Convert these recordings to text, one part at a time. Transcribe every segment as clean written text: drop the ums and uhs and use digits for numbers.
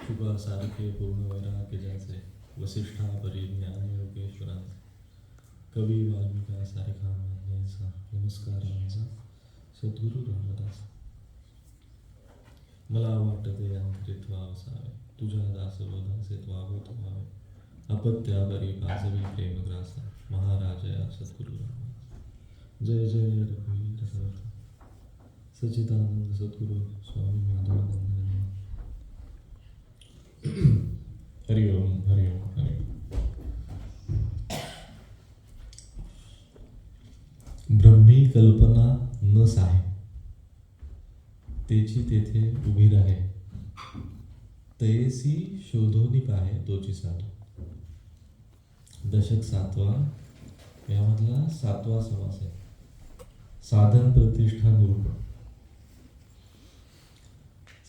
शुभा सारखे पूर्ण वैराग्य ज्याचे, वसिष्ठा परी ज्ञान योगेश्वरांचे, कवी वाल्मिका सारखा मान्याचा, नमस्कार माझा सद्गुरु रामदास. मला वाटते अंतरित व्हावसावे, तुझ्या दासबोधाचे त्वावत व्हावे, अपत्यावरी पाजवी प्रेमग्रासा, महाराजया सद्गुरु रामदास. जय जय रघुवीर समर्थ सच्चिदानंद सद्गुरु स्वामी माधवानंद. हरि ओम हरि ओम हरि ओम. ब्रह्मी कल्पना न साहे, तेची तेथे उभी राहे, तयेसी शोधोनी पाहे तोची साधू. दशक 7वा, यामधला 7वा समास आहे. साधन प्रतिष्ठा निरूपण.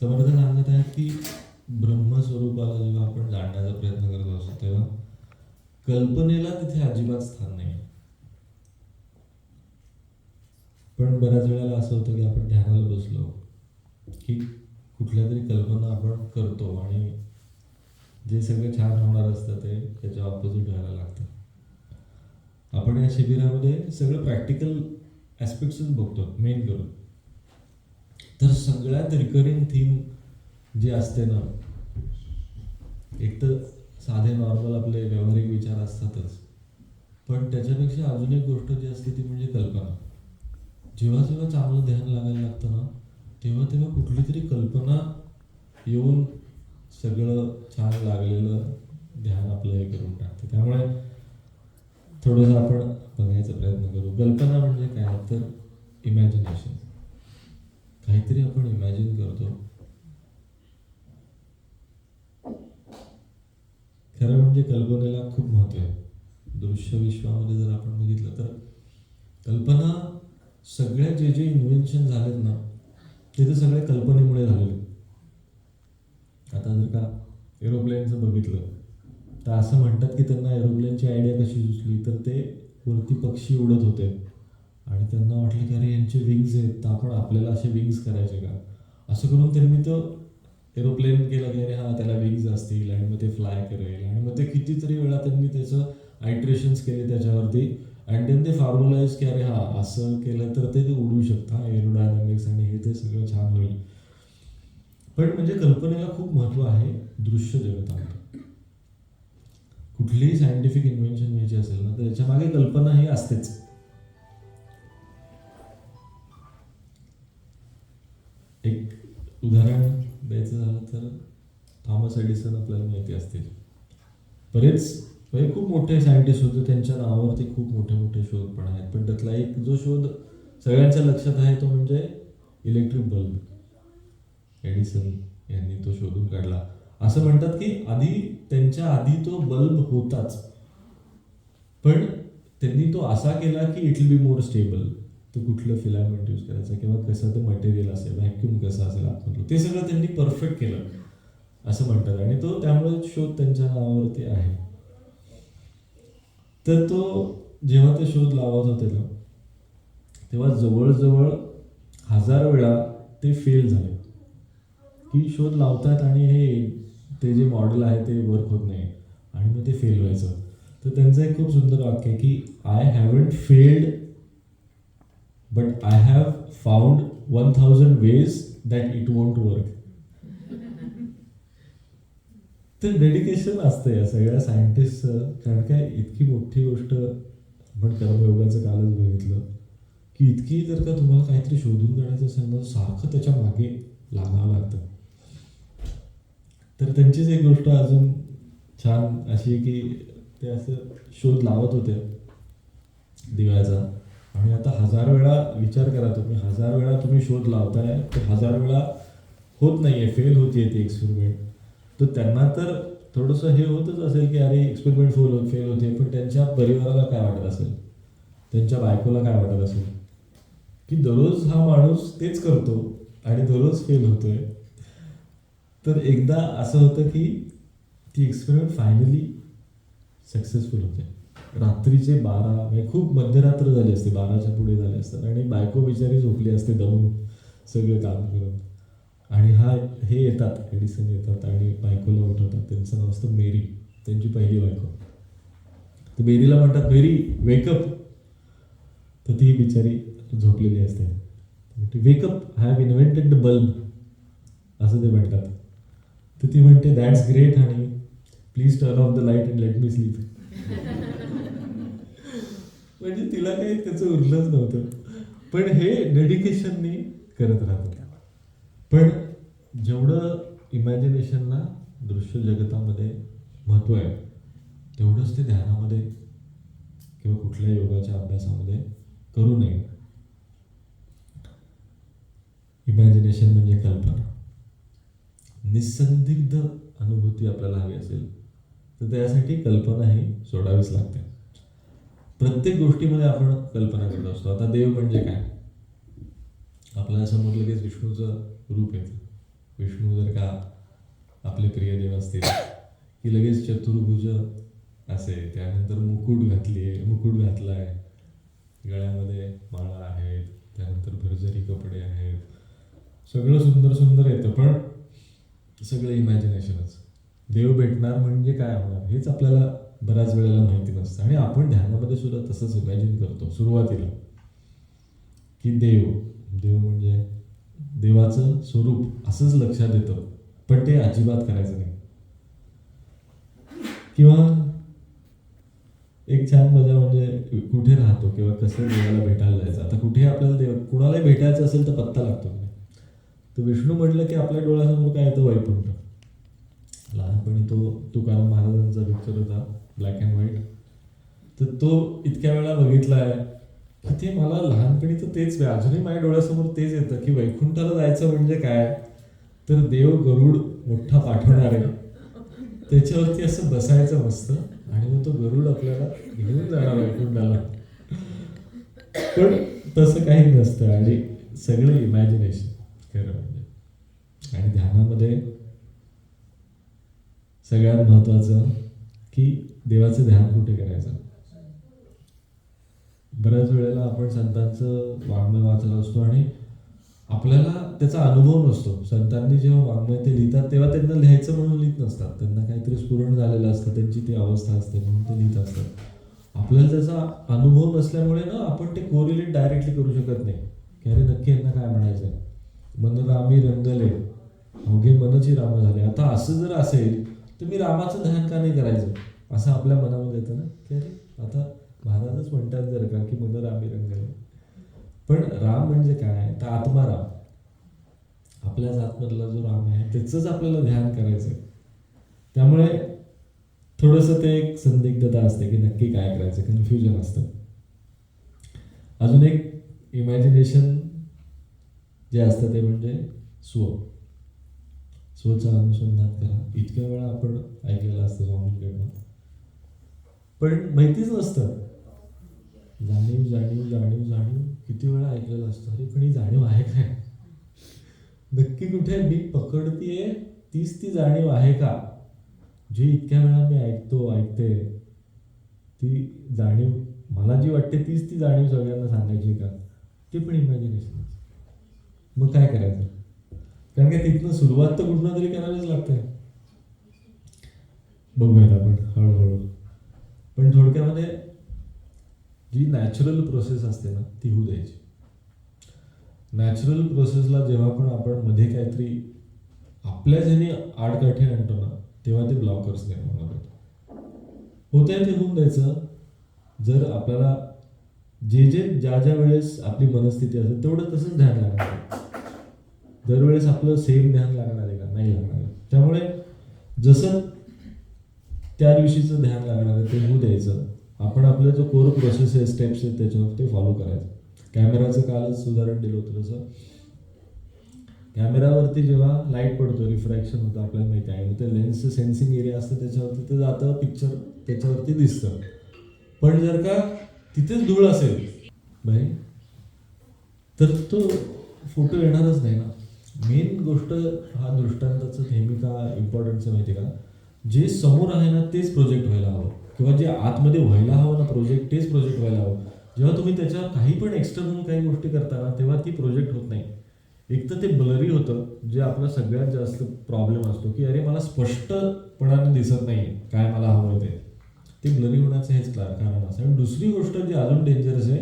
समर्थ सांगत आहेत की ब्रह्मस्वरूपाला जेव्हा आपण जाणण्याचा प्रयत्न करत असतो तेव्हा कल्पनेला तिथे अजिबात स्थान नाही. पण बऱ्याच वेळेला असं होतं की आपण ध्यानाला बसलो की कुठल्या तरी कल्पना आपण करतो आणि जे सगळं छान होणार असतं ते त्याच्या ऑपोजिट व्हायला लागतं. आपण या शिबिरामध्ये सगळं प्रॅक्टिकल ॲस्पेक्ट्सच बघतो मेन करून. तर सगळ्यात रिकरिंग थीम जे असते ना, एक तर साधे नॉर्मल आपले व्यावहारिक विचार असतातच, पण त्याच्यापेक्षा अजून एक गोष्ट जी असते ती म्हणजे कल्पना. जेव्हा जेव्हा चांगलं ध्यान लागायला लागतं ना, तेव्हा तेव्हा कुठली तरी कल्पना येऊन सगळं छान लागलेलं ध्यान आपलं हे करून टाकते. त्यामुळे थोडंसं आपण बघायचा प्रयत्न करू. कल्पना म्हणजे काय तर इमॅजिनेशन. काहीतरी आपण इमॅजिन करतो. खरं म्हणजे कल्पनेला खूप महत्त्व आहे. दृश्य विश्वामध्ये जर आपण बघितलं तर कल्पना, सगळ्या जे जे इन्व्हेन्शन झालेत ना ते तर सगळे कल्पनेमुळे झालेले. आता जर का एरोप्लेनचं बघितलं तर असं म्हणतात की त्यांना एरोप्लेनची आयडिया कशी सुचली, तर ते वरती पक्षी उडत होते आणि त्यांना वाटलं की अरे यांचे विंग्स आहेत तर आपण आपल्याला असे विंग्स करायचे का, असं करून त्यांनी तो एरोप्लेन केलं की अरे हां त्याला विंग्स असतील आणि मग ते फ्लाय करेल. आणि मग ते कितीतरी वेळा त्यांनी त्याचं आयट्रेशन्स केले त्याच्यावरती आणि देन ते फॉर्म्युलाइज की अरे हां असं केलं तर ते उडू शकतं, एरोडायनामिक्स आणि हे ते सगळं छान होईल. पण म्हणजे कल्पनेला खूप महत्त्व आहे दृश्य जगतामध्ये. कुठलीही सायंटिफिक इन्व्हेन्शन व्हायची असेल ना तर त्याच्या मागे कल्पना ही असतेच. एक उदाहरण द्यायचं झालं तर थॉमस एडिसन आपल्याला माहिती असतील. बरेच म्हणजे खूप मोठे सायंटिस्ट होते, त्यांच्या नावावरती खूप मोठे मोठे शोध पण आहेत. पण त्यातला एक जो शोध सगळ्यांच्या लक्षात आहे तो म्हणजे इलेक्ट्रिक बल्ब. एडिसन यांनी तो शोधून काढला. असं म्हणतात की त्यांच्या आधी तो बल्ब होताच, पण त्यांनी तो असा केला की it will be more stable. तर कुठलं फिलामेंट यूज करायचं किंवा कसं ते मटेरियल असेल, व्हॅक्यूम कसं असेल आतमधलं, ते सगळं त्यांनी परफेक्ट केलं असं म्हणतात. आणि तो त्यामुळे शोध त्यांच्या नावावरती आहे. तर तो जेव्हा ते शोध लावत होते ना तेव्हा जवळजवळ 1000 वेळा ते फेल झाले. की शोध लावतात आणि ते जे मॉडेल आहे ते वर्क होत नाही आणि मग ते फेल व्हायचं. तर त्यांचं एक खूप सुंदर वाक्य आहे की I haven't failed but I have found 1000 ways that it won't work. तर डेडिकेशन असतं या सगळ्या सायंटिस्टचं. कारण काय इतकी मोठी गोष्ट आपण कर्मयोगाचं कालच बघितलं की इतकी जर का तुम्हाला काहीतरी शोधून काढायचं असेल ना सारखं त्याच्या मागे लागावं लागतं. तर त्यांचीच एक गोष्ट अजून छान अशी की ते असं शोध लावत होते दिव्याचा. आणि आता 1000 वेळा विचार करा तुम्ही, 1000 वेळा तुम्ही शोध लावताय, ते 1000 वेळा होत नाहीये, फेल होतीये ती एक्सपेरिमेंट. तर त्यांना तर थोडंसं हे होतच असेल की अरे एक्सपेरिमेंट फेल होते. पण त्यांच्या परिवाराला काय वाटत असेल, त्यांच्या बायकोला काय वाटत असेल की दररोज हा माणूस तेच करतो आणि दररोज फेल होतोय. तर एकदा असं होतं की ती एक्सपेरिमेंट फायनली सक्सेसफुल होते. रात्रीचे 12 म्हणजे खूप मध्यरात्र झाली असते, 12च्या पुढे झाले असतात आणि बायको बिचारी झोपली असते दमून सगळं काम करून. आणि हे येतात, एडिसन येतात आणि बायकोला उठवतात. त्यांचं नाव असतं मेरी, त्यांची पहिली बायको. तर मेरीला म्हणतात, मेरी वेकअप. तर ती बिचारी झोपलेली असते. Wake up, I have invented the bulb, असं ते म्हणतात. तर ती म्हणते, that's great honey, please turn off the light and let me sleep. म्हणजे तिला काही त्याचं उरलंच नव्हतं, पण हे डेडिकेशननी करत राहतो. पण जेवढं इमॅजिनेशनला दृश्य जगतामध्ये महत्त्व आहे, तेवढंच ते ध्यानामध्ये किंवा कुठल्या योगाच्या अभ्यासामध्ये करू नये. इमॅजिनेशन म्हणजे कल्पना. निसंदिग्ध अनुभूती आपल्याला हवी असेल तर त्यासाठी कल्पना ही सोडावीच लागते. प्रत्येक गोष्टीमध्ये आपण कल्पना करत असतो. आता देव म्हणजे काय? आपल्याला समोर लगेच विष्णूचं रूप येतं. विष्णू जर का आपले प्रिय देव असतील की लगेच चतुर्भुज असेल, त्यानंतर मुकुट घातलाय, गळ्यामध्ये माळा आहेत, त्यानंतर भरजरी कपडे आहेत, सगळं सुंदर सुंदर येतं. पण सगळं इमॅजिनेशनच. देव भेटणार म्हणजे काय होणार हेच आपल्याला बऱ्याच वेळेला माहिती नसतं. आणि आपण ध्यानामध्ये सुद्धा तसंच इमॅजिन करतो सुरुवातीला, की देव म्हणजे देवाचं स्वरूप असंच लक्षात येतं. पण ते अजिबात करायचं नाही. किंवा एक छान मजा म्हणजे कुठे राहतो किंवा कसं देवाला भेटायला जायचं. आता कुठे आपल्याला कुणालाही भेटायचं असेल तर पत्ता लागतो. तर विष्णू म्हटलं की आपल्या डोळ्यासमोर काय येतं? वैकुंठ. लहानपणी तो तुकाराम महाराजांचा पिक्चर होता, ब्लॅक अँड व्हाईट. तर तो इतक्या वेळा बघितला आहे की ते मला लहानपणी तर तेच, अजूनही माझ्या डोळ्यासमोर तेच येतं की वैकुंठाला जायचं म्हणजे काय, तर देव गरुड मोठा पाठवणार आहे, त्याच्यावरती असं बसायचं मस्त, आणि मग तो गरुड आपल्याला घेऊन जाणार वैकुंठाला. पण तसं काही नसतं. आणि सगळं इमॅजिनेशन खरं म्हणजे. आणि ध्यानामध्ये सगळ्यात महत्वाचं की देवाचं ध्यान कुठे करायचं. बऱ्याच वेळेला आपण संतांचं वाङ्मय वाचत असतो आणि आपल्याला त्याचा अनुभव नसतो. संतांनी जेव्हा वाङ्मय ते लिहितात तेव्हा त्यांना लिहायचं म्हणून लिहित नसतात. त्यांना काहीतरी स्फुरण झालेलं असतं, त्यांची ती अवस्था असते म्हणून ते लिहित असतात. आपल्याला त्याचा अनुभव नसल्यामुळे ना आपण ते कोरिलेट डायरेक्टली करू शकत नाही की अरे नक्की यांना काय म्हणायचं आहे. मन रामी रंगले, अवघे मनची राम झाले. आता असं जर असेल तर मी रामाचं ध्यान का नाही करायचं, असं आपल्या मनामध्ये येतं ना की अरे आता महाराजच म्हणतात जर का की मन रामी रंगले. पण राम म्हणजे काय, तर आत्माराम, आपल्याच आतमधला जो राम आहे त्याचंच आपल्याला ध्यान करायचं आहे. त्यामुळे थोडंसं ते एक संदिग्धता असते की नक्की काय करायचं, कन्फ्युजन असतं. अजून एक इमॅजिनेशन जे असतं ते म्हणजे स्वचं अनुसंधान करा. इतक्या वेळा आपण ऐकलेलं असतं स्वामींकडनं, पण माहितीच नसतं. जाणीव जाणीव जाणीव जाणीव किती वेळा ऐकलेलं असतं. अरे पण ही जाणीव आहे काय, नक्की कुठे मी पकडतीये, तीच ती जाणीव आहे का? जी इतक्या वेळा मी ऐकते ती जाणीव मला जी वाटते तीच ती जाणीव सगळ्यांना सांगायची का? ते पण इमॅजिनेशन. मग काय करायचं? कारण की तिथनं सुरुवात तर कुठनं तरी करावीच लागते. बघूयात आपण हळूहळू. पण थोडक्यामध्ये जी नॅचरल प्रोसेस असते ना ती होऊ द्यायची. नॅचरल प्रोसेसला जेव्हा पण आपण मध्ये काहीतरी आपल्या ज्याने आडकाठी आणतो ना तेव्हा ते ब्लॉकर्स निर्माण होतात. होतंय ते होऊन द्यायचं. जर आपल्याला ज्या वेळेस आपली मनस्थिती असेल तेवढं तसंच ध्यान लागणार आहे. दरवेळेस आपलं सेम ध्यान लागणार आहे का? नाही लागणार आहे. त्यामुळे जसं त्या दिवशीचं ध्यान लागणार आहे ते होऊ द्यायचं. आपण आपलं जो कोर प्रोसेस आहे, स्टेप्स आहेत त्याच्यावर ते फॉलो करायचं. कॅमेराचं कालच उदाहरण दिलं होतं तसं. कॅमेरावरती जेव्हा लाईट पडतो, रिफ्रॅक्शन होतं, आपल्याला माहिती आहे. ते लेन्सचं सेन्सिंग एरिया असतं त्याच्यावरती ते जातं, पिक्चर त्याच्यावरती दिसतं. पण जर का तिथेच धूळ असेल बाई तर तो फोटो येणारच नाही ना. मेन गोष्ट हा दृष्टांताचं नेहमी का इम्पॉर्टन्स माहिती आहे का, जे समोर आहे ना तेच प्रोजेक्ट व्हायला हवं, किंवा जे आतमध्ये व्हायला हवं ना प्रोजेक्ट तेच प्रोजेक्ट व्हायला हवं. जेव्हा तुम्ही त्याच्यावर काही पण एक्सटर्नल काही गोष्टी करता ना तेव्हा ती प्रोजेक्ट होत नाही. एक तर ते ब्लरी होतं, जे आपला सगळ्यात जास्त प्रॉब्लेम असतो, की अरे मला स्पष्टपणाने दिसत नाही काय मला हवं ते ब्लरी होण्याचं हेच कारण असं. आणि दुसरी गोष्ट जी अजून डेंजरस आहे,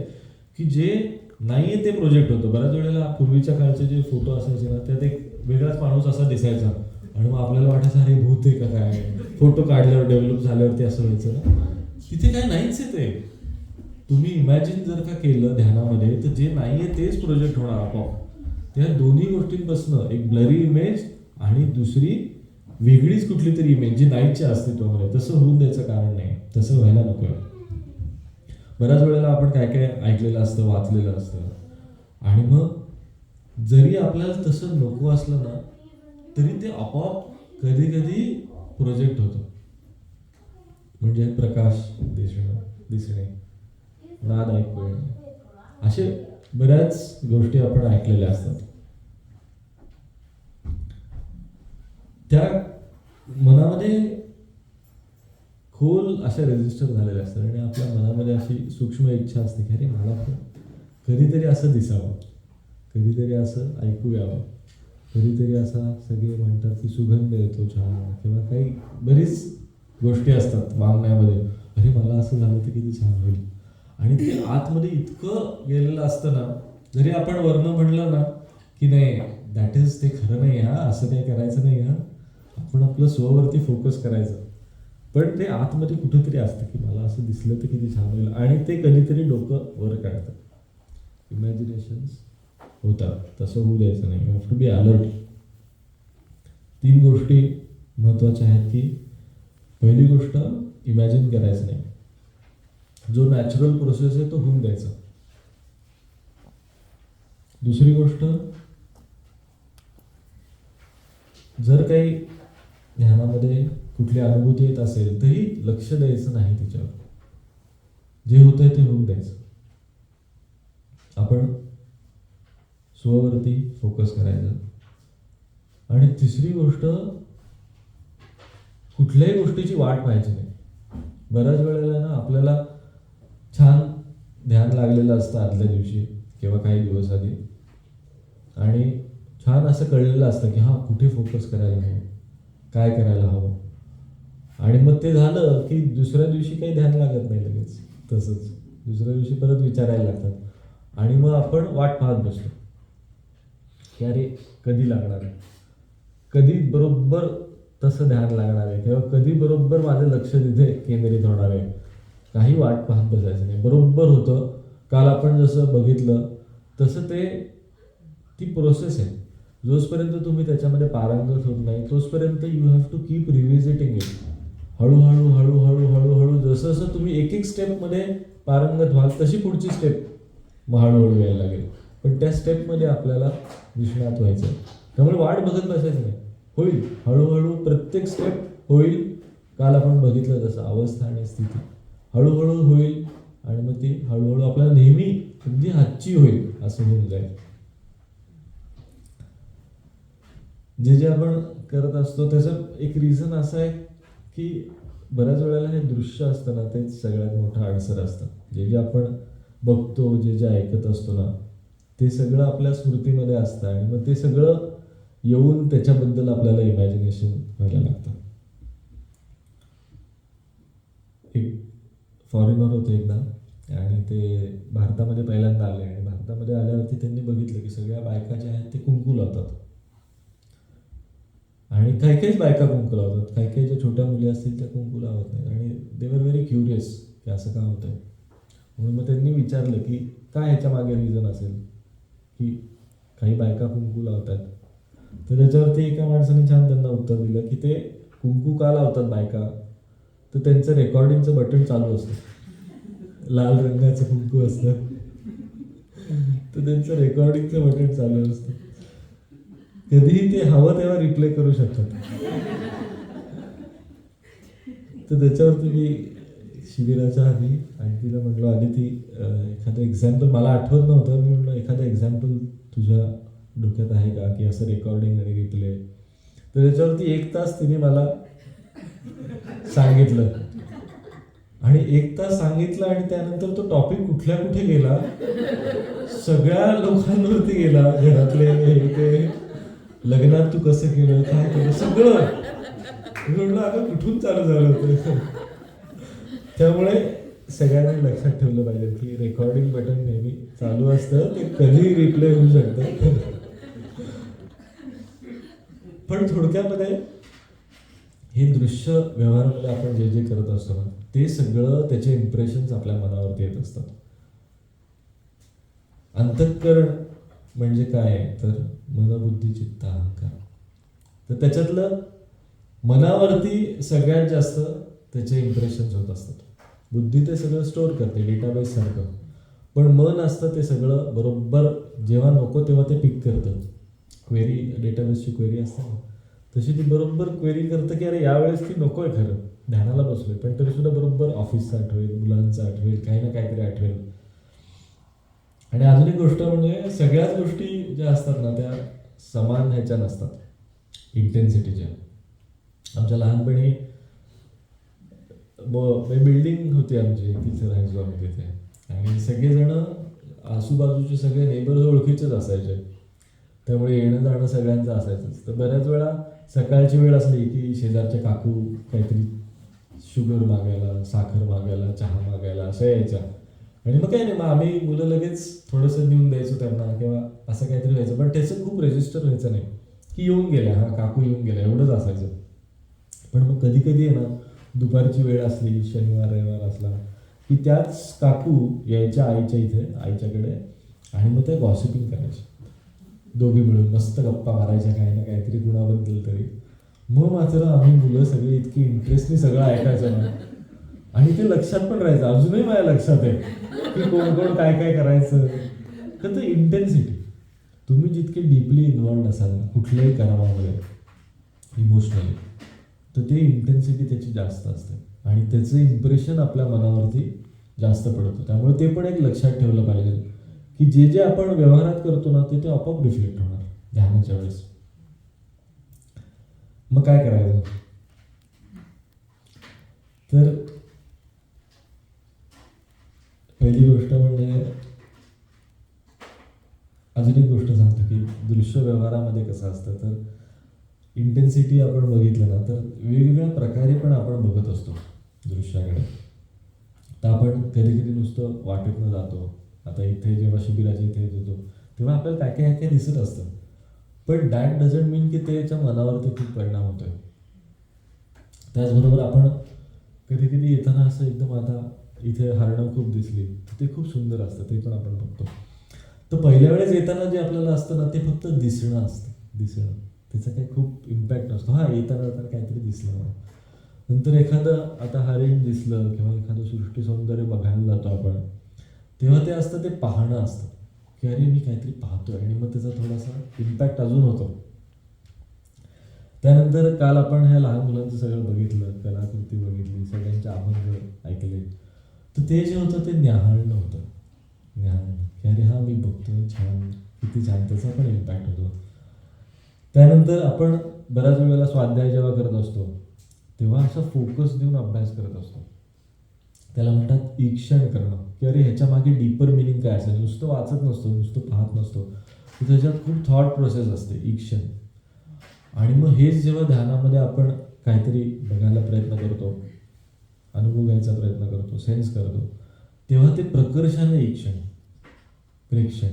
की जे नाहीये ते प्रोजेक्ट होतं. बऱ्याच वेळेला पूर्वीच्या काळचे जे फोटो असायचे ना, त्यात एक वेगळाच माणूस असा दिसायचा आणि मग आपल्याला वाटायचं अरे भूत आहे का काय. फोटो काढल्यावर डेव्हलप झाल्यावरती असं व्हायचं ना. तिथे काय नाहीच आहे ते. तुम्ही इमॅजिन जर का केलं ध्यानामध्ये, तर जे नाहीये तेच प्रोजेक्ट होणार आपोआप. त्या दोन्ही गोष्टींपासून एक ब्लरी इमेज आणि दुसरी वेगळीच कुठली तरी इमेज जी नाहीच्या अस्तित्वामध्ये. तसं होऊन द्यायचं कारण नाही, तसं व्हायला नकोय. बऱ्याच वेळेला आपण काय काय ऐकलेलं असतं, वाचलेलं असतं, आणि मग जरी आपल्याला तसं नको असलं ना, तरी ते आपोआप कधी कधी प्रोजेक्ट होतं. म्हणजे प्रकाश दिसणे, नाद ऐकू येणे, असे बऱ्याच गोष्टी आपण ऐकलेल्या असतात. त्या मनामध्ये खोल अशा रेजिस्टर झालेल्या असतात आणि आपल्या मनामध्ये अशी सूक्ष्म इच्छा असते की अरे मला पण कधीतरी असं दिसावं, कधीतरी असं ऐकू यावं, कधीतरी असा सगळे म्हणतात की सुगंध येतो छान, किंवा काही बरीच गोष्टी असतात वागण्यामध्ये. अरे मला असं झालं तर किती छान होईल. आणि ते आतमध्ये इतकं गेलेलं असतं ना, जरी आपण वर्ण म्हणलं ना की नाही दॅट इज ते खरं नाही हा, असं काही करायचं नाही हा, आपण आपलं स्ववरती फोकस करायचं, पण ते आतमध्ये कुठेतरी असतं की मला असं दिसलं तर किती छान होईल. आणि ते कधीतरी डोकं वर काढतं, इमॅजिनेशन्स होतात. तसं होऊ द्यायचं नाही. You have to be alert. 3 गोष्टी महत्त्वाच्या आहेत, की पहिली गोष्ट इमॅजिन करायचं नाही, जो नॅचरल प्रोसेस आहे तो होऊन द्यायचा. दुसरी गोष्ट, जर काही ध्यानामध्ये कुठली अनुभूती येत असेल तरी लक्ष द्यायचं नाही त्याच्यावर, जे होतंय ते होऊन द्यायचं. आपण स्ववरती फोकस करायचं. आणि तिसरी गोष्ट, कुठल्याही गोष्टीची वाट पाहायची नाही. बऱ्याच वेळेला ना आपल्याला छान ध्यान लागलेलं असतं आदल्या दिवशी किंवा काही दिवस आधी, आणि छान असं कळलेलं असतं की हा कुठे फोकस करायला हवं, काय करायला हवं, आणि मग ते झालं की दुसऱ्या दिवशी काही ध्यान लागत नाही लगेच. तसंच दुसऱ्या दिवशी परत विचारायला लागतात, आणि मग आपण वाट पाहत बसतो की अरे कधी लागणार आहे, कधी बरोबर तसं ध्यान लागणार आहे, किंवा कधी बरोबर माझं लक्ष तिथे केंद्रित होणार आहे. काही वाट पाहत बसायचं नाही. बरोबर होतं. काल आपण जसं बघितलं तसं ती प्रोसेस आहे. जोपर्यंत तुम्ही त्याच्यामध्ये पारंगत होत नाही तोपर्यंत you have to keep revisiting it. हळूहळू हळूहळू हळूहळू जसं जसं तुम्ही एक एक स्टेपमध्ये पारंगत व्हाल तशी पुढची स्टेप मग हळूहळू यायला लागेल. पण त्या स्टेपमध्ये आपल्याला निष्णात व्हायचं. त्यामुळे वाट बघत बसायचं नाही. होईल हळूहळू, प्रत्येक स्टेप होईल. काल आपण बघितलं तसं अवस्था आणि स्थिती हळूहळू होईल, आणि मग ती हळूहळू आपल्याला नेहमी अगदी हातची होईल असं होऊन जाईल. जे जे आपण करत असतो त्याचं एक रिझन असं आहे की बऱ्याच वेळेला हे दृश्य असतं ना तेच सगळ्यात मोठं अडसर असतं. जे जे आपण बघतो, जे जे ऐकत असतो ना ते सगळं आपल्या स्मृतीमध्ये असतं, आणि मग ते सगळं येऊन त्याच्याबद्दल आपल्याला इमॅजिनेशन व्हायला लागतं. एक फॉरेनर होते एकदा, आणि ते भारतामध्ये पहिल्यांदा आले, आणि भारतामध्ये आल्यावरती त्यांनी बघितलं की सगळ्या बायका ज्या आहेत ते कुंकू लावतात, आणि काही काहीच बायका कुंकू लावतात, काही काही ज्या छोट्या मुली असतील त्या कुंकू लावत नाहीत. आणि दे वर व्हेरी क्युरियस की असं का होतंय. म्हणून मग त्यांनी विचारलं की काय ह्याच्या मागे रिझन असेल की काही बायका कुंकू लावतात. तर त्याच्यावरती एका माणसाने छान त्यांना उत्तर दिलं की ते कुंकू का लावतात बायका, तर त्यांचं रेकॉर्डिंगचं बटन चालू असतं, लाल रंगाचं कुंकू असतं, तर त्यांचं रेकॉर्डिंगचं बटन चालू असतं. कधीही ते हवं तेव्हा रिप्ले करू शकतात. तर त्याच्यावरती मी शिबिराच्या आधी आणि तिला म्हटलं आधी ती एखादं एक्झाम्पल, मला आठवत नव्हतं, मी म्हटलं एखादं एक्झाम्पल तुझ्या डोक्यात आहे का की असं रेकॉर्डिंग आणि रिप्ले. तर त्याच्यावरती 1 तास तिने मला सांगितलं, आणि 1 तास सांगितलं, आणि त्यानंतर तो टॉपिक कुठल्या कुठे गेला सगळ्या लोकांवरती गेला, घरातले हे ते, लग्नात तू कसं केलं, काय केलं, सगळं म्हणलं अगं कुठून चालू झालं होतं. त्यामुळे सगळ्यांनी लक्षात ठेवलं पाहिजे की रेकॉर्डिंग बटन नेहमी चालू असतं, ते कधी रिप्ले होऊ शकतं. पण थोडक्यामध्ये हे दृश्य व्यवहारामध्ये आपण जे जे करत असतो ना, ते सगळं त्याचे इम्प्रेशन्स आपल्या मनावरती येत असतात. अंतःकरण म्हणजे काय तर मन, बुद्धी, चित्त, अहंकार. तर त्याच्यातलं मनावरती सगळ्यात जास्त त्याचे इम्प्रेशन्स होत असतात. बुद्धी ते सगळं स्टोअर करते डेटाबेस सारखं, पण मन असतं ते सगळं बरोबर जेव्हा नको तेव्हा ते पिक करतं. क्वेरी, डेटाबेसची क्वेरी असते ना, तशी ती बरोबर क्वेरी करतं की अरे यावेळेस ती नको आहे खरं, ध्यानाला बसलोय, पण तरी सुद्धा बरोबर ऑफिसचं आठवेल, मुलांचं आठवेल, काही ना काहीतरी आठवेल. आणि अजून एक गोष्ट म्हणजे सगळ्याच गोष्टी ज्या असतात ना त्या समान ह्याच्या नसतात, इंटेन्सिटीच्या. आमच्या लहानपणी बिल्डिंग होती आमची, तिथे राहायचो आम्ही तिथे, आणि सगळेजण आजूबाजूचे सगळे नेबर्स ओळखीचेच असायचे, त्यामुळे येणं जाणं सगळ्यांचं असायचंच. तर बऱ्याच वेळा सकाळची वेळ असली की शेजारच्या काकू काहीतरी शुगर मागायला, साखर मागायला, चहा मागायला अशा यायच्या. आणि मग काही नाही, मग आम्ही मुलं लगेच थोडंसं देऊन द्यायचो त्यांना किंवा असं काहीतरी व्हायचं. पण त्याचं खूप रेजिस्टर व्हायचं नाही की येऊन गेल्या, हा काकू येऊन गेल्या, एवढंच असायचं. पण मग कधी कधी आहे ना, दुपारची वेळ असली, शनिवार रविवार असला की त्याच काकू यायच्या आईच्या इथे, आईच्याकडे, आणि मग त्या गॉसिपिंग करायच्या दोघी मिळून, मस्त गप्पा मारायच्या काही ना काहीतरी कुणाबद्दल तरी. मग मात्र आम्ही मुलं सगळे इतकी इंटरेस्टनी सगळं ऐकायचं ना, आणि ते लक्षात पण राहायचं. अजूनही माझ्या लक्षात आहे की कोण कोण काय काय करायचं. तर ते इंटेन्सिटी, तुम्ही जितके डीपली इन्व्हॉल्ड असाल ना कुठल्याही करामामध्ये इमोशनली, तर ते इंटेन्सिटी त्याची जास्त असते आणि त्याचं इम्प्रेशन आपल्या मनावरती जास्त पडतं. त्यामुळे ते पण एक लक्षात ठेवलं पाहिजे की जे जे आपण व्यवहारात करतो ना ते आपोआप रिफ्लेक्ट होणार ध्यानाच्या वेळेस. मग काय करायचं तर पहिली गोष्ट म्हणजे, अजून एक गोष्ट सांगतो की दृश्य व्यवहारामध्ये कसं असतं तर इंटेन्सिटी आपण बघितलं ना तर वेगवेगळ्या प्रकारे पण आपण बघत असतो दृश्याकडे. तर आपण कधी कधी नुसतं वाटेतनं जातो. आता इथे जेव्हा शिबिराच्या इथे येत होतो तेव्हा आपल्याला काय काय काय दिसत असतं, पण दॅट डझंट मीन की त्याच्या मनावरती खूप परिणाम होतोय. त्याचबरोबर आपण कधी कधी येताना असं एकदम, आता इथे हरणं खूप दिसली तर ते खूप सुंदर असतं, ते पण आपण बघतो. तर पहिल्या वेळेस येताना जे आपल्याला असतं ना ते फक्त दिसणं असतं, दिसणं, त्याचा काही खूप इम्पॅक्ट नसतो. हा येताना येताना काहीतरी दिसलं मला. नंतर एखादं आता हरिण दिसलं किंवा एखादं सृष्टी सौंदर्य बघायला जातो आपण, तेव्हा ते असतं, ते पाहणं असतं की अरे मी काहीतरी पाहतोय, आणि मग त्याचा थोडासा इम्पॅक्ट अजून होतो. त्यानंतर काल आपण ह्या लहान मुलांचं सगळं बघितलं, कलाकृती बघितली, सगळ्यांचे अभंग ऐकले, तर ते जे होतं ते न्याहाळणं होतं. न्याहाळणं की अरे हा मी बघतोय, छान, किती छान, त्याचा पण इम्पॅक्ट होतो. त्यानंतर आपण बऱ्याच वेळेला स्वाध्याय जेव्हा करत असतो तेव्हा असा फोकस देऊन अभ्यास करत असतो. त्याला म्हणतात ईक्षण करणं, की अरे ह्याच्या मागे डीपर मिनिंग काय असेल. नुसतं वाचत नसतो, नुसतं पाहत नसतो, तर त्याच्यात खूप थॉट प्रोसेस असते, ईक्षण. आणि मग हेच जेव्हा ध्यानामध्ये आपण काहीतरी बघायला प्रयत्न करतो, अनुभव घ्यायचा प्रयत्न करतो, सेन्स करतो, तेव्हा ते प्रकर्षाने ईक्षण, प्रेक्षण,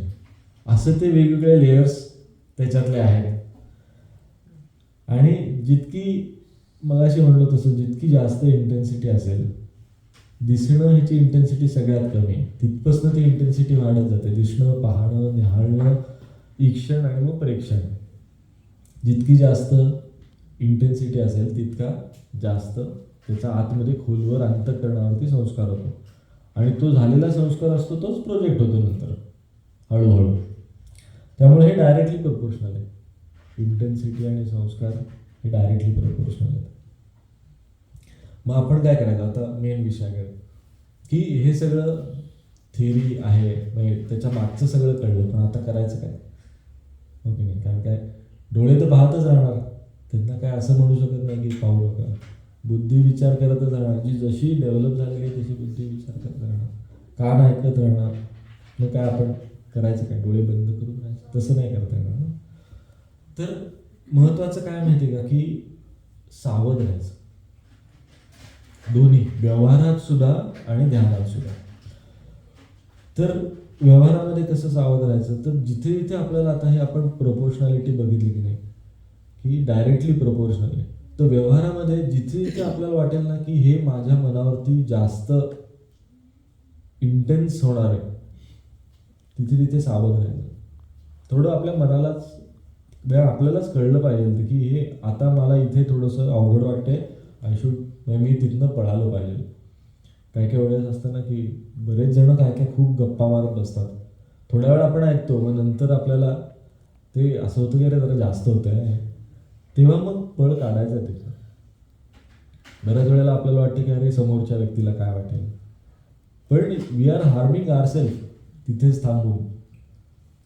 असं ते वेगवेगळे लेयर्स त्याच्यातले आहेत. आणि जितकी मगाशी म्हणलो तसं, जितकी जास्त इंटेन्सिटी असेल, दिसणं ह्याची इंटेन्सिटी सगळ्यात कमी, तिथपासून ती इंटेन्सिटी वाढत जाते. दिसणं, पाहणं, निहाळणं, ईक्षण आणि मग प्रेक्षण, जितकी जास्त इंटेन्सिटी असेल तितका जास्त त्याचा आतमध्ये खोलवर अंतःकरणावरती संस्कार होतो. आणि तो झालेला संस्कार असतो तोच प्रोजेक्ट होतो नंतर हळूहळू. त्यामुळे हे डायरेक्टली प्रपोर्शनल आहे. इंटेन्सिटी आणि संस्कार हे डायरेक्टली प्रपोर्शनल आहेत. मग आपण काय करायचं आता मेन विषयाकडे, की हे सगळं थिअरी आहे, म्हणजे त्याच्या मागचं सगळं कळलं, पण आता करायचं काय? ओके नाही, कारण काय, डोळे तर पाहतच राहणार, त्यांना काय असं म्हणू शकत नाही की पाहू नका. बुद्धी विचार करतच राहणार, जी जशी डेव्हलप झालेली आहे तशी बुद्धी विचार करत राहणार, कान ऐकत राहणार. मग काय आपण करायचं काय, डोळे बंद करून राहायचं, तसं नाही करता येणार ना. तर महत्वाचं काय माहिती आहे का, की सावध राहायचं दोन्ही, व्यवहारात सुद्धा आणि ध्यानात सुद्धा. तर व्यवहारामध्ये कसं सावध राहायचं, तर जिथे जिथे आपल्याला आता हे आपण प्रोपोर्शनॅलिटी बघितली की नाही, की डायरेक्टली प्रोपोर्शनल आहे, तर व्यवहारामध्ये जिथे जिथे आपल्याला वाटेल ना की हे माझ्या मनावरती जास्त इंटेन्स होणार आहे, तिथे तिथे सावध राहायचं. थोडं आपल्या मनालाच आपल्यालाच कळलं पाहिजे की हे आता मला इथे थोडंसं अवघड वाटतंय, मी तिथनं पळालो पाहिजे. काही काही वेळेस असतं ना की बरेच जण काय काय खूप गप्पा मारत बसतात, थोड्या वेळ आपण ऐकतो, मग नंतर आपल्याला ते असं होतं की अरे जरा जास्त होतंय, तेव्हा मग पळ काढायचं तिथं. बऱ्याच वेळेला आपल्याला वाटतं की अरे समोरच्या व्यक्तीला काय वाटेल, पण वी आर हार्मिंग आवरसेल्फ तिथेच थांबून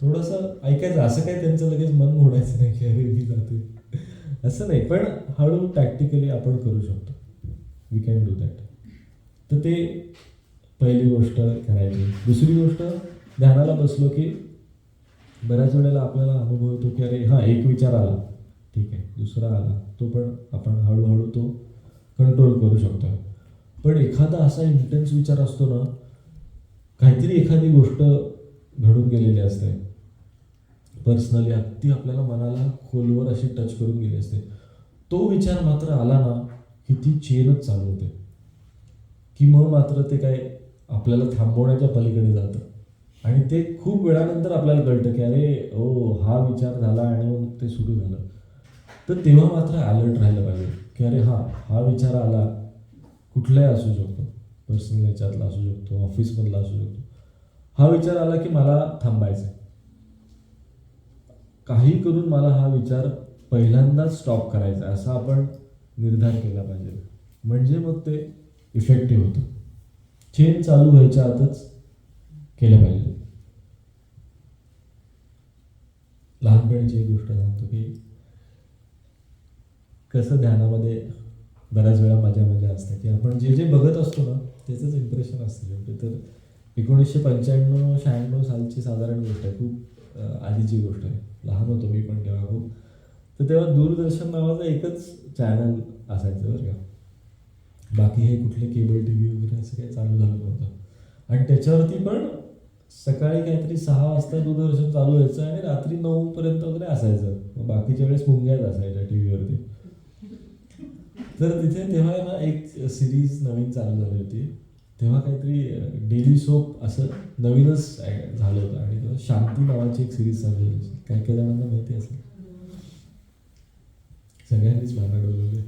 थोडंसं ऐकायचं. असं काही त्यांचं लगेच मन मोडायचं नाही की अरे मी जाते, असं नाही, पण हळू टॅक्टिकली आपण करू शकतो, वी कॅन डू दॅट. तर ते पहिली गोष्ट करायची. दुसरी गोष्ट, ध्यानाला बसलो की बऱ्याच वेळेला आपल्याला अनुभव येतो की अरे हां एक विचार आला, ठीक आहे, दुसरा आला, तो पण आपण हळूहळू तो कंट्रोल करू शकतो. पण एखादा असा इंटेन्स विचार असतो ना, काहीतरी एखादी गोष्ट घडून गेलेली असते पर्सनली, अगदी आपल्याला मनाला खोलवर अशी टच करून गेली असते, तो विचार मात्र आला ना की ती चेनच चालू होते, की मग मात्र ते काय आपल्याला थांबवण्याच्या पलीकडे जातं आणि ते खूप वेळानंतर आपल्याला कळतं की अरे ओ हा विचार झाला आणि मग ते सुरू झालं. तर तेव्हा मात्र अलर्ट राहिलं पाहिजे की अरे हा विचार आला, कुठलाही असू शकतो, पर्सनल ह्याच्यातला असू शकतो, ऑफिसमधला असू शकतो, हा विचार आला की मला थांबायचं, काही करून मला हा विचार पहिल्यांदाच स्टॉप करायचा, असा आपण निर्धार केला पाहिजे. म्हणजे मग ते इफेक्टिव्ह होतं. चेन चालू व्हायच्या आतच केलं पाहिजे. लहानपणीची एक गोष्ट सांगतो की कसं ध्यानामध्ये बऱ्याच वेळा मजा असते की आपण जे जे बघत असतो ना त्याचंच इम्प्रेशन असतं शेवटी. तर 1995-96 सालची साधारण गोष्ट आहे, खूप आधीची गोष्ट आहे, लहान होतो मी पण तेव्हा खूप. तर तेव्हा दूरदर्शन नावाचं एकच चॅनल असायचं बरं का, बाकी हे कुठले केबल टी व्ही वगैरे असं काही चालू झालं नव्हतं. आणि त्याच्यावरती पण सकाळी काहीतरी 6 वाजता दूरदर्शन चालू व्हायचं आणि रात्री 9 पर्यंत वगैरे असायचं, मग बाकीच्या वेळेस मुंग्याच असायच्या टी व्हीवरती. तर तिथे तेव्हा ना एक सिरीज नवीन चालू झाली होती, तेव्हा काहीतरी डेली सोप असं नवीनच झालं होतं आणि तेव्हा शांती नावाची एक सिरीज चालू होती, काही काही जणांना माहिती असेल, सगळ्यांनीच भांडण डोलवले.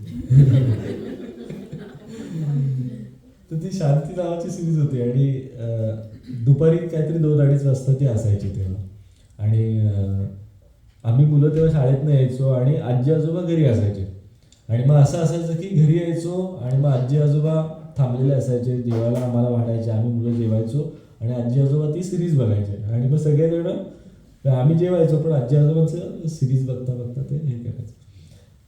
तर ती शांती नावाची सिरीज होती आणि दुपारी काहीतरी 2-2:30 वाजता ती असायची तेव्हा. आणि आम्ही मुलं तेव्हा शाळेतनं यायचो आणि आजी आजोबा घरी असायचे आणि मग असं असायचं की घरी यायचो आणि मग आजी आजोबा थांबलेले असायचे, जेवायला आम्हाला वाढायचे, आम्ही मुलं जेवायचो आणि आजी आजोबा ती सिरीज बघायचे आणि मग सगळेजण आम्ही जेवायचो पण आजी आजोबांचं सिरीज बघता बघता ते हे करायचं.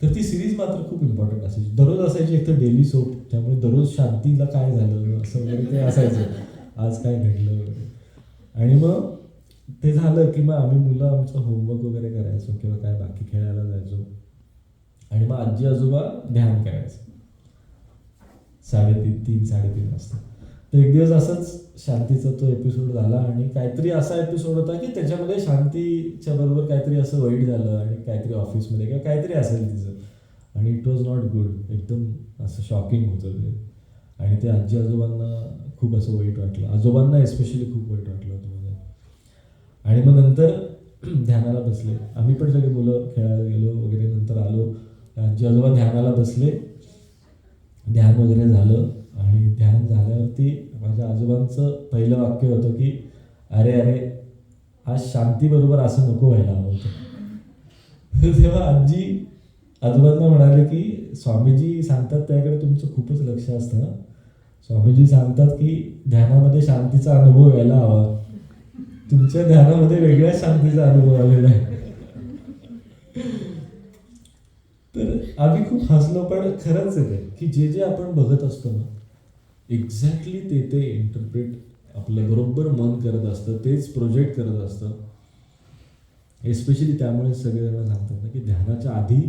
तर ती सिरीज मात्र खूप इम्पॉर्टंट असायची, दररोज असायची, एक तर डेली सोप, त्यामुळे दररोज शांतीला काय झालं असं वगैरे ते असायचं, आज काय घडलं वगैरे. आणि मग ते झालं की मग आम्ही मुलं आमचं होमवर्क वगैरे करायचो किंवा काय बाकी खेळायला जायचो आणि मग आजी आजोबा ध्यान करायचं 3:30-3:30 वाजता. तर एक दिवस असंच शांतीचा तो एपिसोड झाला आणि काहीतरी असा एपिसोड होता की त्याच्यामध्ये शांतीच्या बरोबर काहीतरी असं वाईट झालं आणि काहीतरी ऑफिसमध्ये किंवा काहीतरी असेल तिचं आणि इट वॉज नॉट गुड, एकदम असं शॉकिंग होतं ते. आणि ते आजी आजोबांना खूप असं वाईट वाटलं, आजोबांना एस्पेशली खूप वाईट वाटलं होतं मला. आणि मग नंतर ध्यानाला बसले, आम्ही पण सगळे मुलं खेळायला गेलो वगैरे, नंतर आलो, आजी आजोबा ध्यानाला बसले, ध्यान वगैरे झालं आणि ध्यान झाल्यावरती माझ्या आजोबांचं पहिलं वाक्य होतं की अरे अरे आज शांतीबरोबर असं नको व्हायला हवं होतं. तेव्हा आजी आजोबांना म्हणाले की स्वामीजी सांगतात त्याकडे तुमचं खूपच लक्ष असतं ना, स्वामीजी सांगतात की ध्यानामध्ये शांतीचा अनुभव यायला हवा, तुमच्या ध्यानामध्ये वेगळ्या शांतीचा अनुभव आलेला आहे. तर आम्ही खूप हसलो, पण खरंच आहे ते की जे जे आपण बघत असतो ना एक्झॅक्टली ते इंटरप्रेट आपलं बरोबर मन करत असतं, तेच प्रोजेक्ट करत असतं. एस्पेशली त्यामुळे सगळेजण सांगतात ना की ध्यानाच्या आधी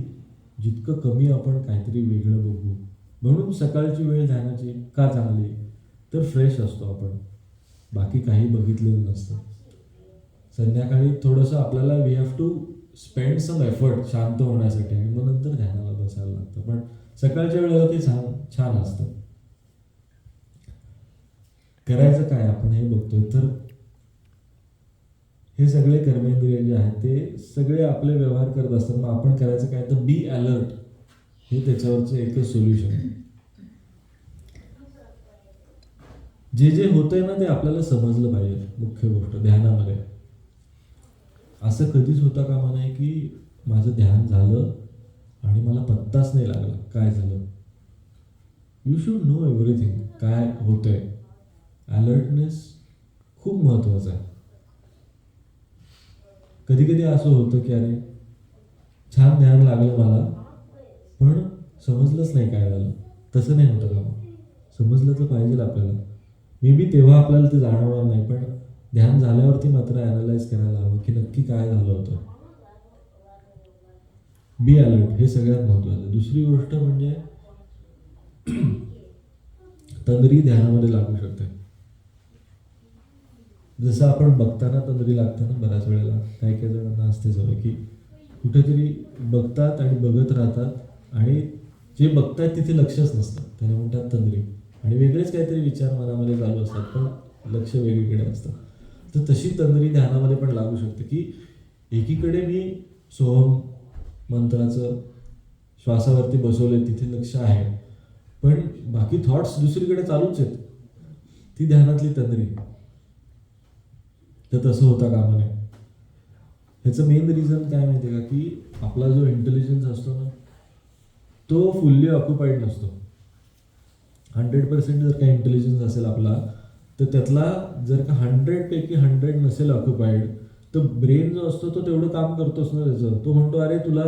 जितकं कमी आपण काहीतरी वेगळं बघू. म्हणून सकाळची वेळ ध्यानाची का चांगली, तर फ्रेश असतो आपण, बाकी काही बघितलेलं नसतं. संध्याकाळी थोडंसं आपल्याला we have to spend some effort शांत होण्यासाठी आणि मग नंतर ध्यानाला बसायला लागतं. पण सकाळच्या वेळेला ते छान असतं. करायचं काय आपण हे बघतोय, तर हे सगळे कर्मेंद्रिय जे आहेत ते सगळे आपले व्यवहार करत असतात. मग आपण करायचं काय, तर बी अलर्ट, हे त्याच्यावरचं एकच सोल्युशन आहे. जे जे होतंय ना ते आपल्याला समजलं पाहिजे. मुख्य गोष्ट ध्यानामध्ये असं कधीच होता कामा नये की माझं ध्यान झालं आणि मला पत्ताच नाही लागला काय झालं. यू शुड नो एव्हरीथिंग, काय होतंय. अलर्टनेस खूप महत्वाचा आहे. कधी कधी असं होतं की अरे छान ध्यान लागलं मला, पण समजलंच नाही काय झालं. तसं नाही होतं का, समजलं तर पाहिजे आपल्याला. मे बी तेव्हा आपल्याला ते जाणवणार नाही, पण ध्यान झाल्यावरती मात्र अनालाइज करायला हवं की नक्की काय झालं होतं. बी अलर्ट हे सगळ्यात महत्वाचं. दुसरी गोष्ट म्हणजे तंद्री ध्यानामध्ये लागू शकते. जसं आपण बघताना तंद्री लागताना बऱ्याच वेळेला काही काही जणांना असते सवय की कुठेतरी बघतात आणि बघत राहतात आणि जे बघतायत तिथे लक्षच नसतं, त्याला म्हणतात तंद्री. आणि वेगळेच काहीतरी विचार मनामध्ये चालू असतात, पण लक्ष वेगळीकडे असतं. तर तशी तंद्री ध्यानामध्ये पण लागू शकते की एकीकडे मी सोहम मंत्राचं श्वासावरती बसवले, तिथे लक्ष आहे, पण बाकी थॉट्स दुसरीकडे चालूच आहेत. ती ध्यानातली तंद्री. तर तसं होता कामा नये. ह्याचं मेन रिझन काय माहिती आहे का, की आपला जो इंटेलिजन्स असतो ना तो फुल्ली ऑक्युपाईड नसतो. 100% जर का इंटेलिजन्स असेल आपला, तर त्यातला जर का 100 पैकी 100 नसेल ऑक्युपाईड, तर ब्रेन जो असतो तो तेवढं काम करतोच ना त्याचं. तो म्हणतो अरे तुला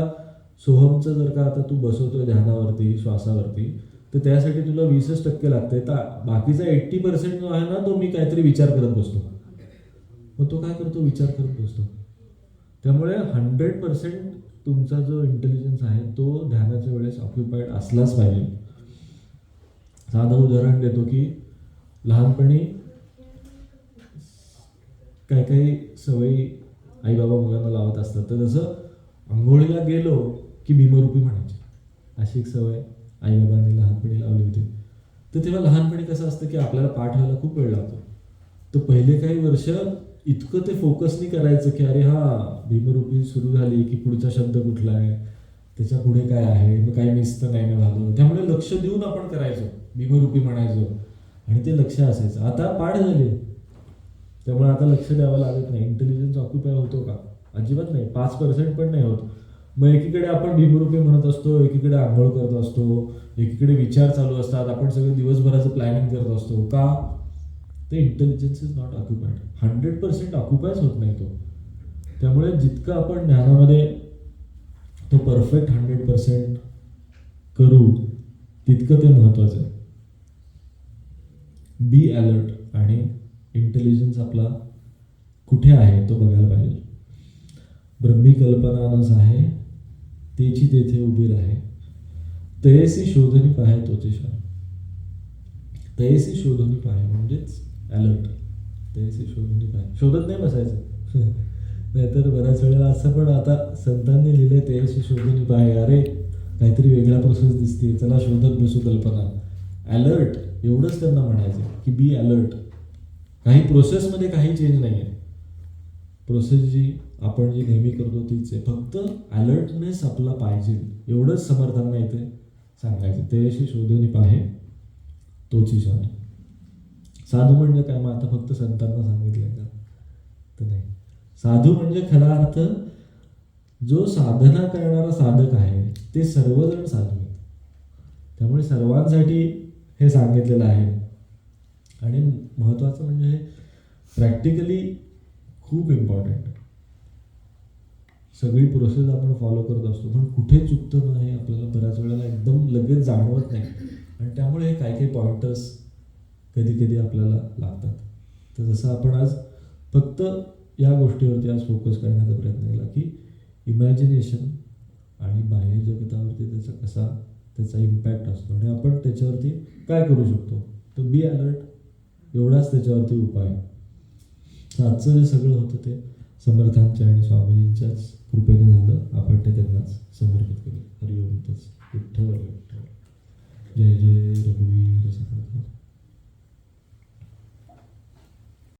सोहमचं जर का आता तू बसवतोय ध्यानावरती श्वासावरती, तर त्यासाठी तुला 20% लागते. तर बाकीचा 80% जो आहे ना तो मी काहीतरी विचार करत बसतो. मग तो काय करतो, विचार करत बसतो. त्यामुळे 100% तुमचा जो इंटेलिजन्स आहे तो ध्यानाच्या वेळेस ऑक्युपाईड असलाच पाहिजे. साधं उदाहरण देतो की लहानपणी काही काही सवयी आई बाबा मुलांना लावत असतात. तर जसं आंघोळीला गेलो की भीमरूपी म्हणायचे, अशी एक सवय आई बाबांनी लहानपणी लावली होती. तर तेव्हा लहानपणी कसं असतं की आपल्याला पाठ व्हायला खूप वेळ लागतो. तर पहिले काही वर्ष इतकं ते फोकस नाही करायचं की अरे हा भीमरूपी सुरू झाली की पुढचा शब्द कुठला आहे, त्याच्या पुढे काय आहे, मग काही मिस तर नाही ना झालं. त्यामुळे लक्ष देऊन आपण करायचो, भीमरूपी म्हणायचो आणि ते लक्ष असायचं. आता पाठ झाली त्यामुळे आता लक्ष द्यावं लागत नाही. इंटेलिजन्स ऑक्युपाय होतो का, अजिबात नाही. 5% पण नाही होत. मग एकीकडे आपण भीमरूपी म्हणत असतो, एकीकडे आंघोळ करत असतो, एकीकडे विचार चालू असतात, आपण सगळं दिवसभराचं प्लॅनिंग करत असतो. का, ते इंटेलिजन्स इज नॉट ऑक्युपाईड. 100% ऑक्युपायच होत नाही तो. त्यामुळे जितकं आपण ध्यानामध्ये तो परफेक्ट 100% करू तितकं ते महत्वाचं आहे. बी अलर्ट आणि इंटेलिजन्स आपला कुठे आहे तो बघायला पाहिजे. ब्रह्मी कल्पनानच आहे तेची तेथे उभी राहे, तयेसी शोधनी पाहे तोचे शान. तयेसी शोधनी पाहे म्हणजेच अलर्ट. तयेसी शोधनी पाहे, शोधत नाही बसायचं. नाहीतर बऱ्याच वेळेला असं पण आता संतांनी लिहिलंय तयेसी शोधनी पाहे, अरे काहीतरी वेगळा प्रोसेस दिसते, चला शोधत बसू कल्पना. अलर्ट एवढंच त्यांना म्हणायचं की बी अलर्ट. काही प्रोसेसमध्ये काही चेंज नाही आहे. प्रोसेस जी आपण जी नेहमी करतो तीच आहे, फक्त अलर्टनेस आपला पाहिजे एवढंच समर्थांना इथे सांगायचं. तयेसी शोधनी पाहे तोची शान. साधू म्हणजे काय, मग आता फक्त संतांना सांगितलंय का, तर नाही. साधू म्हणजे खरा अर्थ जो साधना करणारा साधक आहे ते सर्वजण साधू आहेत. त्यामुळे सर्वांसाठी हे सांगितलेलं आहे. आणि महत्वाचं म्हणजे हे प्रॅक्टिकली खूप इम्पॉर्टंट. सगळी प्रोसेस आपण फॉलो करत असतो, पण कुठे चुकतं ना हे आपल्याला बऱ्याच वेळेला एकदम लगेच जाणवत नाही. आणि त्यामुळे काही काही पॉइंटर्स कधी कधी आपल्याला लागतात. तर जसं आपण आज फक्त या गोष्टीवरती आज फोकस करण्याचा प्रयत्न केला की इमॅजिनेशन आणि बाह्य जगतावरती त्याचा इम्पॅक्ट असतो आणि आपण त्याच्यावरती काय करू शकतो, तर बी अलर्ट, एवढाच त्याच्यावरती उपाय आहे. तर आजचं जे सगळं होतं ते समर्थांच्या आणि स्वामीजींच्याच कृपेने झालं. आपण ते त्यांनाच समर्पित करू. हरिओम तत्सत. विठ्ठल विठ्ठल. जय जय रघुवीर समर्थ.